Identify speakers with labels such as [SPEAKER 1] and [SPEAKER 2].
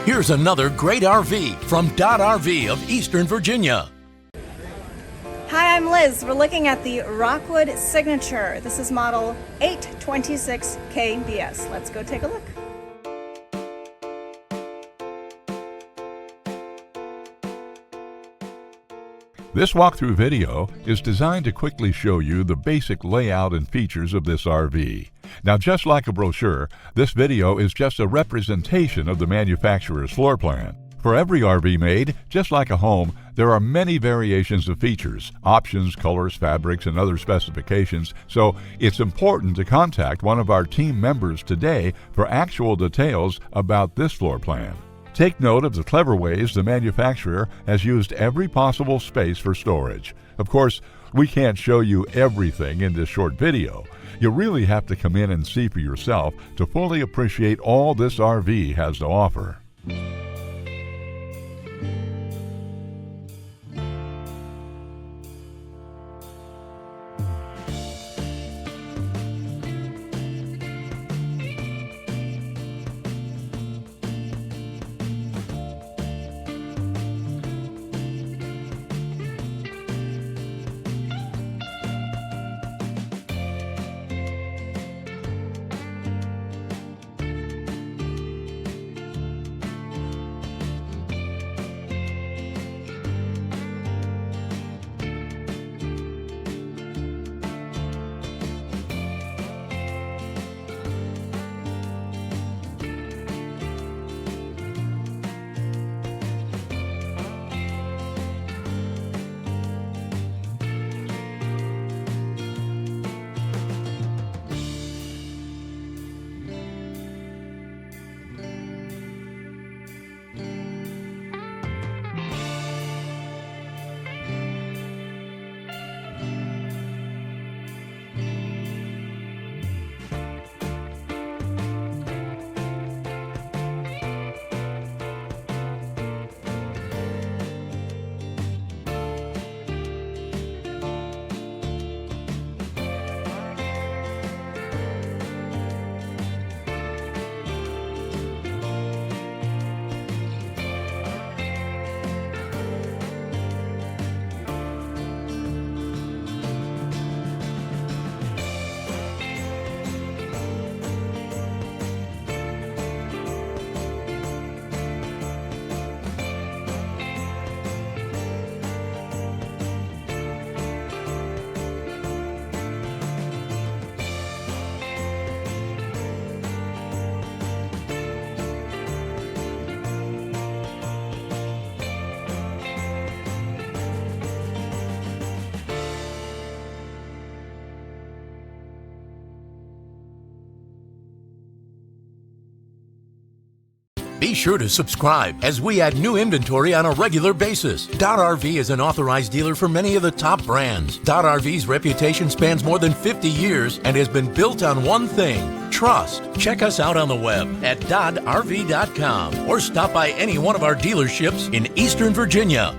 [SPEAKER 1] Here's another great RV from Dodd RV of Eastern Virginia.
[SPEAKER 2] Hi, I'm Liz. We're looking at the Rockwood Signature. This is model 826KBS. Let's go take a look.
[SPEAKER 3] This walkthrough video is designed to quickly show you the basic layout and features of this RV. Now, just like a brochure, this video is just a representation of the manufacturer's floor plan. For every RV made, just like a home, there are many variations of features, options, colors, fabrics, and other specifications, so it's important to contact one of our team members today for actual details about this floor plan. Take note of the clever ways the manufacturer has used every possible space for storage. Of course, we can't show you everything in this short video. You really have to come in and see for yourself to fully appreciate all this RV has to offer.
[SPEAKER 1] Be sure to subscribe as we add new inventory on a regular basis. Dodd RV is an authorized dealer for many of the top brands. Dodd RV's reputation spans more than 50 years and has been built on one thing: trust. Check us out on the web at doddrv.com or stop by any one of our dealerships in Eastern Virginia.